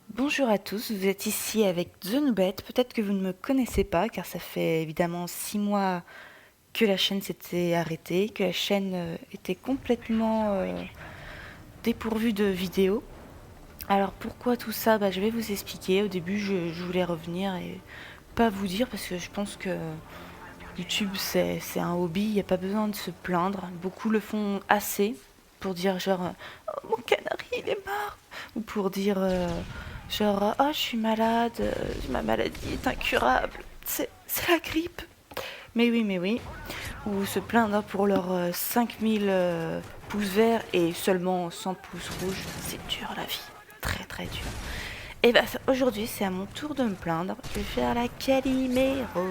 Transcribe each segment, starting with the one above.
Bonjour à tous, vous êtes ici avec The Noobette. Peut-être que vous ne me connaissez pas car ça fait évidemment 6 mois que la chaîne s'était arrêtée, que la chaîne était complètement dépourvue de vidéos. Alors pourquoi tout ça? Je vais vous expliquer. Au début je voulais revenir et pas vous dire parce que je pense que YouTube c'est un hobby, il n'y a pas besoin de se plaindre. Beaucoup le font assez pour dire genre oh, mon canari il est mort, ou pour dire genre oh je suis malade, ma maladie est incurable, c'est la grippe. Mais oui. Ou se plaindre pour leurs 5000 pouces verts et seulement 100 pouces rouges. C'est dur la vie, très très dur. Et aujourd'hui c'est à mon tour de me plaindre. Je vais faire la Calimero.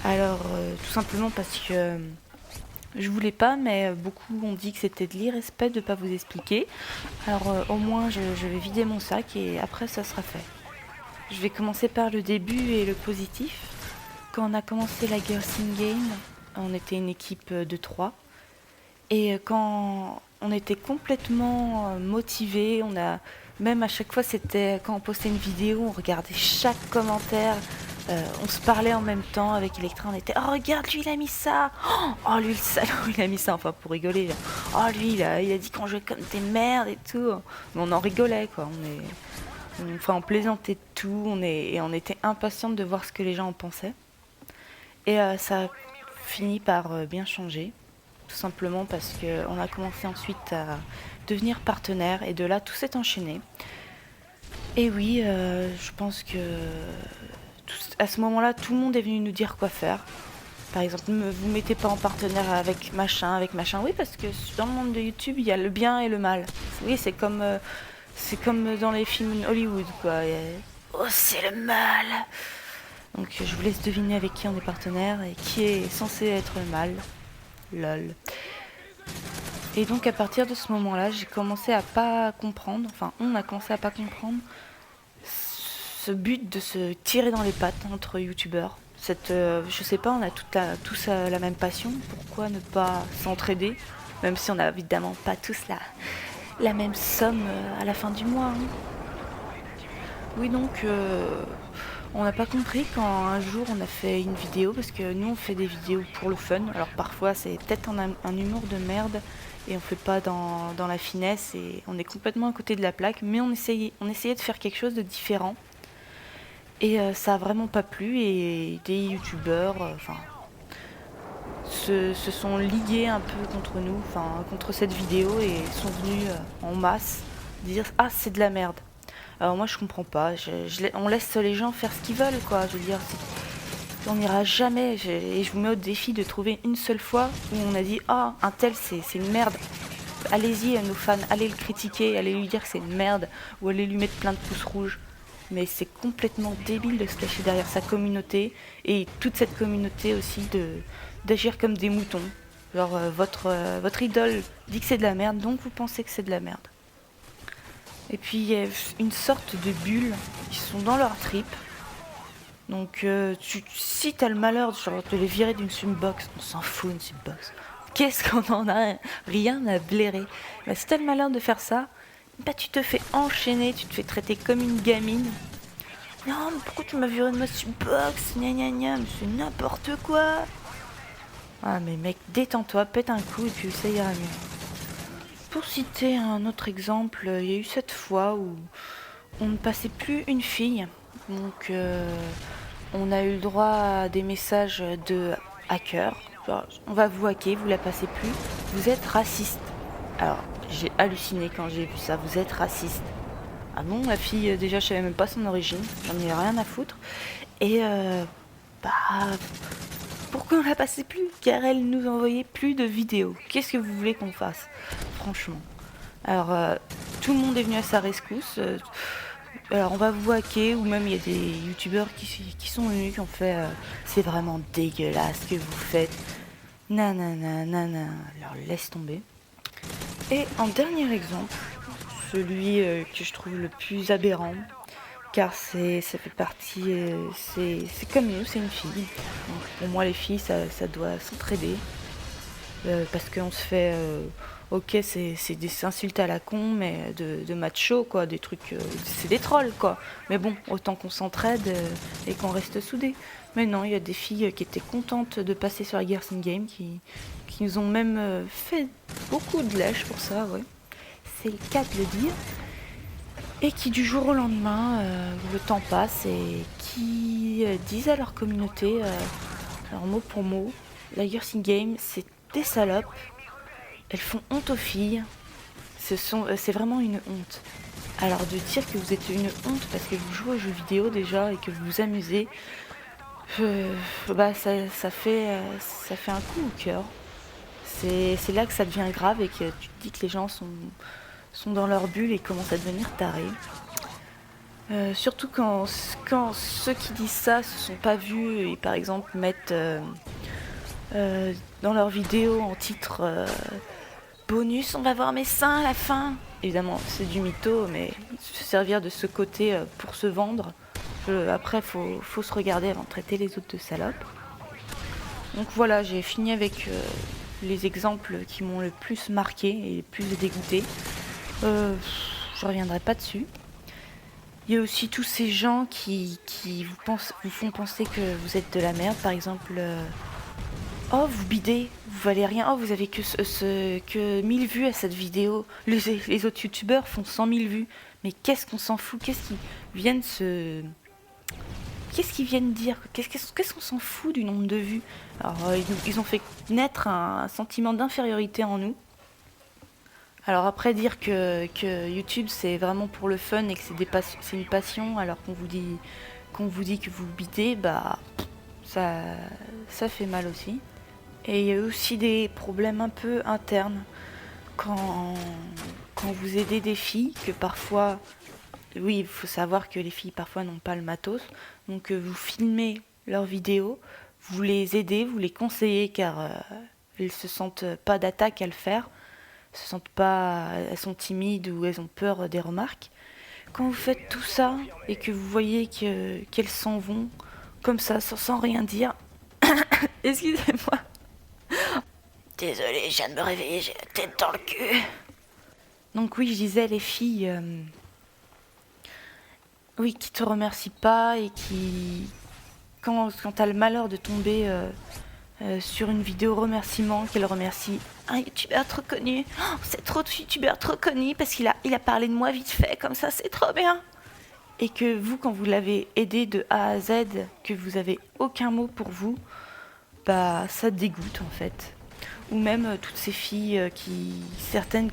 Alors tout simplement parce que je voulais pas, mais beaucoup ont dit que c'était de l'irrespect de pas vous expliquer. Alors au moins je vais vider mon sac et après ça sera fait. Je vais commencer par le début et le positif. Quand on a commencé la Girls in Game, on était une équipe de 3. Et quand on était complètement motivés, on a même à chaque fois c'était quand on postait une vidéo, on regardait chaque commentaire, on se parlait en même temps avec Electra, on était oh regarde lui il a mis ça, oh lui le salaud il a mis ça, enfin pour rigoler, oh lui il a dit qu'on jouait comme des merdes et tout, mais on en rigolait quoi, on plaisantait de tout, et on était impatiente de voir ce que les gens en pensaient. Et ça a fini par bien changer, tout simplement parce qu'on a commencé ensuite à devenir partenaire et de là tout s'est enchaîné. Et oui, je pense que à ce moment-là, tout le monde est venu nous dire quoi faire. Par exemple, ne vous mettez pas en partenaire avec machin. Oui, parce que dans le monde de YouTube, il y a le bien et le mal. Oui, c'est comme dans les films Hollywood, quoi. Oh, c'est le mal. Donc je vous laisse deviner avec qui on est partenaire et qui est censé être le mal. Lol. Et donc à partir de ce moment-là, j'ai commencé à pas comprendre, enfin on a commencé à pas comprendre ce but de se tirer dans les pattes entre youtubeurs. Je sais pas, on a tous la même passion, pourquoi ne pas s'entraider, même si on n'a évidemment pas tous la même somme à la fin du mois. Hein. Oui donc on n'a pas compris quand un jour on a fait une vidéo, parce que nous on fait des vidéos pour le fun, alors parfois c'est peut-être un humour de merde et on fait pas dans la finesse et on est complètement à côté de la plaque, mais on essayait de faire quelque chose de différent et ça a vraiment pas plu et des youtubeurs se sont ligués un peu contre nous, contre cette vidéo et sont venus en masse dire ah c'est de la merde. Alors moi je comprends pas, on laisse les gens faire ce qu'ils veulent quoi, je veux dire, on n'ira jamais, et je vous mets au défi de trouver une seule fois où on a dit ah un tel c'est une merde, allez-y nos fans, allez le critiquer, allez lui dire que c'est une merde, ou allez lui mettre plein de pouces rouges, mais c'est complètement débile de se cacher derrière sa communauté, et toute cette communauté aussi d'agir comme des moutons, genre votre idole dit que c'est de la merde, donc vous pensez que c'est de la merde. Et puis il y a une sorte de bulle, ils sont dans leur trip. Donc si t'as le malheur genre, de les virer d'une Sunbox, on s'en fout une Sunbox. Qu'est-ce qu'on en a rien à blairer. Bah, si t'as le malheur de faire ça, bah tu te fais enchaîner, tu te fais traiter comme une gamine. Non mais pourquoi tu m'as viré de ma Sunbox, gna gna gna, mais c'est n'importe quoi. Ah mais mec, détends-toi, pète un coup et puis ça ira mieux. Pour citer un autre exemple, il y a eu cette fois où on ne passait plus une fille. Donc on a eu le droit à des messages de hackers. Genre, on va vous hacker, vous la passez plus. Vous êtes raciste. Alors j'ai halluciné quand j'ai vu ça. Vous êtes raciste. Ah bon, la fille, déjà je savais même pas son origine. J'en ai rien à foutre. Et bah pourquoi on la passait plus? Car elle nous envoyait plus de vidéos. Qu'est-ce que vous voulez qu'on fasse? Franchement. Alors, tout le monde est venu à sa rescousse. Alors, on va vous hacker, ou même il y a des youtubeurs qui sont venus, qui ont fait c'est vraiment dégueulasse ce que vous faites. Nanana, nanana. Alors, laisse tomber. Et en dernier exemple, celui que je trouve le plus aberrant, car ça fait partie, c'est comme nous, c'est une fille. Donc pour moi, les filles, ça doit s'entraider. Parce qu'on se fait, ok, c'est des insultes à la con, mais de macho, quoi, des trucs, c'est des trolls, quoi. Mais bon, autant qu'on s'entraide et qu'on reste soudés. Mais non, il y a des filles qui étaient contentes de passer sur la Girls in Game, qui nous ont même fait beaucoup de lèche pour ça, ouais. C'est le cas de le dire. Et qui du jour au lendemain, le temps passe et qui disent à leur communauté, alors mot pour mot, la Girls in Game, c'est des salopes, elles font honte aux filles, c'est vraiment une honte. Alors de dire que vous êtes une honte parce que vous jouez aux jeux vidéo déjà et que vous vous amusez, ça fait un coup au cœur. C'est là que ça devient grave et que tu te dis que les gens sont dans leur bulle et commencent à devenir tarés. Surtout quand ceux qui disent ça se sont pas vus et par exemple mettent dans leur vidéo en titre bonus, on va voir mes seins à la fin. Évidemment, c'est du mytho, mais se servir de ce côté pour se vendre. Après, faut se regarder avant de traiter les autres de salopes. Donc voilà, j'ai fini avec les exemples qui m'ont le plus marqué et le plus dégoûté. Je reviendrai pas dessus. Il y a aussi tous ces gens qui vous font penser que vous êtes de la merde. Par exemple, oh vous bidez, vous valez rien. Oh vous avez que 1000 vues à cette vidéo. Les autres youtubeurs font 100 000 vues. Mais qu'est-ce qu'on s'en fout? Qu'est-ce qu'ils viennent dire? Qu'est-ce qu'on s'en fout du nombre de vues? Alors ils ont fait naître un sentiment d'infériorité en nous. Alors après dire que YouTube c'est vraiment pour le fun et que c'est une passion alors qu'on vous dit que vous bidez, bah ça fait mal aussi. Et il y a aussi des problèmes un peu internes quand vous aidez des filles que parfois, oui il faut savoir que les filles parfois n'ont pas le matos, donc vous filmez leurs vidéos, vous les aidez, vous les conseillez car elles se sentent pas d'attaque à le faire. Se sentent pas, elles sont timides ou elles ont peur des remarques. Quand vous faites tout ça et que vous voyez qu'elles s'en vont comme ça sans rien dire, excusez-moi. Désolée, je viens de me réveiller, j'ai la tête dans le cul. Donc oui, je disais les filles, oui, qui te remercient pas et qui, quand t'as le malheur de tomber sur une vidéo remerciement, qu'elle remercie un youtubeur trop connu. Oh, c'est trop de youtubeurs trop connus parce qu'il a parlé de moi vite fait, comme ça c'est trop bien. Et que vous, quand vous l'avez aidé de A à Z, que vous avez aucun mot pour vous, bah ça dégoûte en fait. Ou même toutes ces filles certaines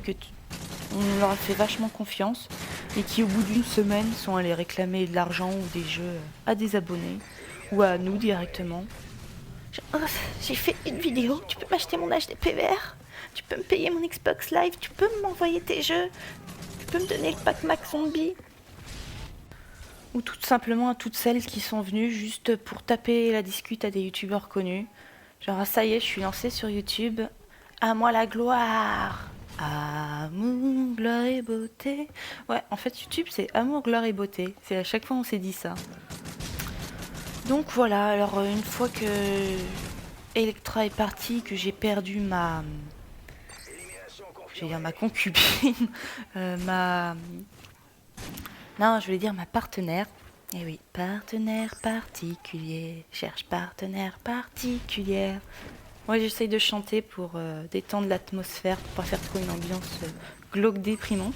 on leur a fait vachement confiance et qui au bout d'une semaine sont allées réclamer de l'argent ou des jeux à des abonnés ou à nous directement. Oh, j'ai fait une vidéo, tu peux m'acheter mon HDPVR, tu peux me payer mon Xbox Live, tu peux m'envoyer tes jeux, tu peux me donner le pack Max Zombie. Ou tout simplement à toutes celles qui sont venues juste pour taper la discute à des youtubeurs connus. Genre, ah, ça y est, je suis lancée sur YouTube, à moi la gloire, amour, gloire et beauté. Ouais, en fait YouTube c'est amour, gloire et beauté, c'est à chaque fois on s'est dit ça. Donc voilà, alors une fois que Electra est partie, que j'ai perdu ma concubine, non, je voulais dire ma partenaire. Eh oui, partenaire particulier, cherche partenaire particulière. Moi j'essaye de chanter pour détendre l'atmosphère, pour pas faire trop une ambiance glauque déprimante.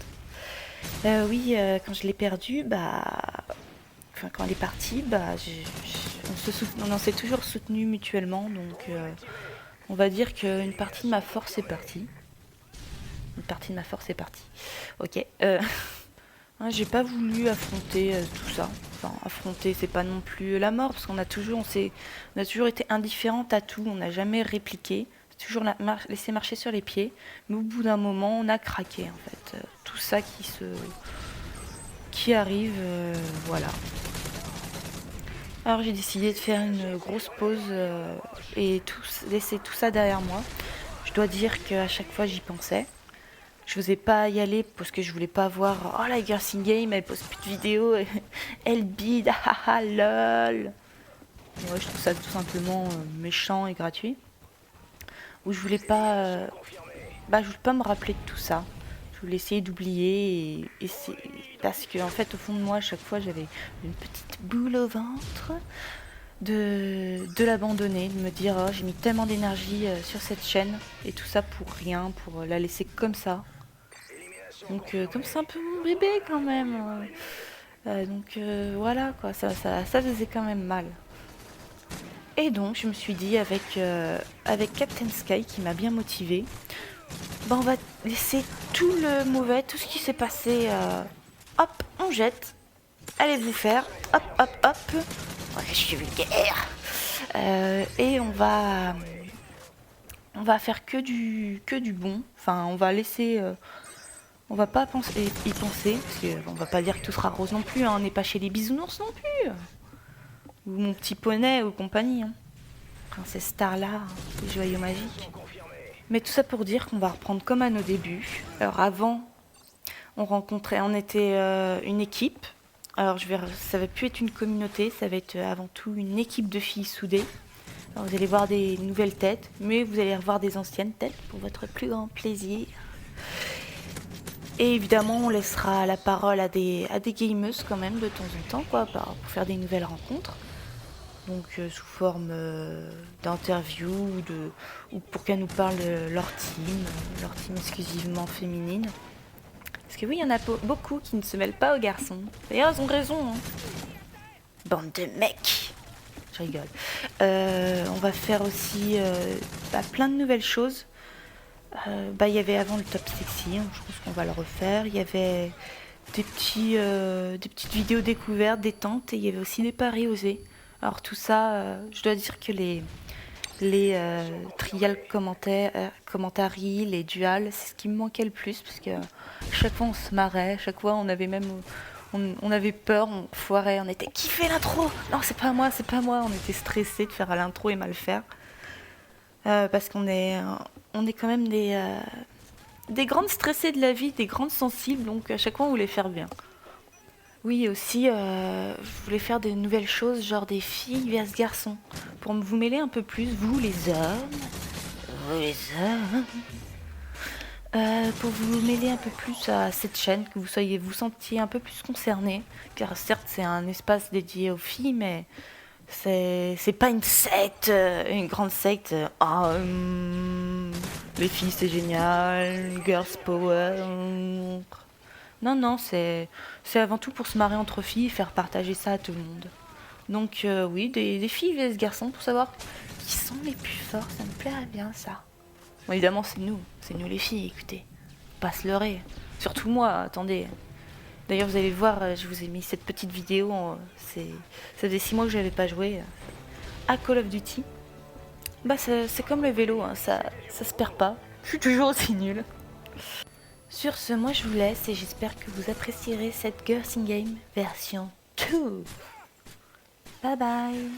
Oui, quand je l'ai perdue, quand elle est partie, on s'est toujours soutenus mutuellement, donc on va dire qu'une partie de ma force est partie. Une partie de ma force est partie. Ok. J'ai pas voulu affronter tout ça. Enfin, affronter, c'est pas non plus la mort, parce qu'on a toujours été indifférente à tout. On n'a jamais répliqué. C'est toujours laissé marcher sur les pieds. Mais au bout d'un moment, on a craqué en fait. Tout ça qui arrive, voilà. Alors j'ai décidé de faire une grosse pause et laisser tout ça derrière moi. Je dois dire qu'à chaque fois j'y pensais. Je n'osais pas y aller parce que je voulais pas voir. Oh, la Girls in Game, elle poste plus de vidéos, elle bide, haha, lol. Ouais, je trouve ça tout simplement méchant et gratuit. Ou je voulais pas, je voulais pas me rappeler de tout ça. Je voulais essayer d'oublier et c'est parce que en fait au fond de moi à chaque fois j'avais une petite boule au ventre de l'abandonner, de me dire oh, j'ai mis tellement d'énergie sur cette chaîne et tout ça pour rien, pour la laisser comme ça. Donc comme c'est un peu mon bébé quand même. Voilà quoi, ça faisait quand même mal. Et donc je me suis dit avec Captain Sky qui m'a bien motivée, on va laisser tout le mauvais, tout ce qui s'est passé, hop, on jette. Allez vous faire, hop, hop, hop. Oh, je suis vulgaire. Et on va faire que du bon. Enfin, on va laisser, on va pas y penser, parce qu'on va pas dire que tout sera rose non plus. Hein, on n'est pas chez les bisounours non plus. Ou mon petit poney ou compagnie. Hein. Princesse Starla, les joyaux magiques. Mais tout ça pour dire qu'on va reprendre comme à nos débuts. Alors avant, on était une équipe. Alors ça va plus être une communauté, ça va être avant tout une équipe de filles soudées. Alors vous allez voir des nouvelles têtes, mais vous allez revoir des anciennes têtes pour votre plus grand plaisir. Et évidemment, on laissera la parole à des gameuses quand même de temps en temps, quoi, pour faire des nouvelles rencontres. Donc sous forme d'interview ou pour qu'elles nous parlent de leur team exclusivement féminine. Parce que oui, il y en a beaucoup qui ne se mêlent pas aux garçons. D'ailleurs, elles ont raison. Hein. Bande de mecs. Je rigole. On va faire aussi plein de nouvelles choses. Il y avait avant le top sexy, hein, je pense qu'on va le refaire. Il y avait des petites vidéos découvertes, des tentes, et il y avait aussi des paris osés. Alors tout ça, je dois dire que les trials commentary, les duals, c'est ce qui me manquait le plus, parce que chaque fois on se marrait, chaque fois on avait même... On avait peur, on foirait, on était qui fait l'intro. Non, c'est pas moi, on était stressés de faire l'intro et mal faire. Parce qu'on est quand même des grandes stressées de la vie, des grandes sensibles, donc à chaque fois on voulait faire bien. Oui, aussi, je voulais faire de nouvelles choses, genre des filles vers garçons, pour vous mêler un peu plus, vous les hommes, pour vous mêler un peu plus à cette chaîne, que vous sentiez un peu plus concernés, car certes c'est un espace dédié aux filles, mais c'est pas une secte, une grande secte. Les filles c'est génial, girls power. Non, c'est avant tout pour se marrer entre filles et faire partager ça à tout le monde. Donc oui, des filles vs garçons pour savoir qui sont les plus forts, ça me plairait bien ça. Bon, évidemment c'est nous les filles, écoutez. Pas se leurrer. Surtout moi, attendez. D'ailleurs vous allez voir, je vous ai mis cette petite vidéo, ça faisait 6 mois que j'avais pas joué à Call of Duty. C'est comme le vélo, hein, ça se perd pas. Je suis toujours aussi nulle. Sur ce, moi je vous laisse et j'espère que vous apprécierez cette Girls in Game version 2. Bye bye.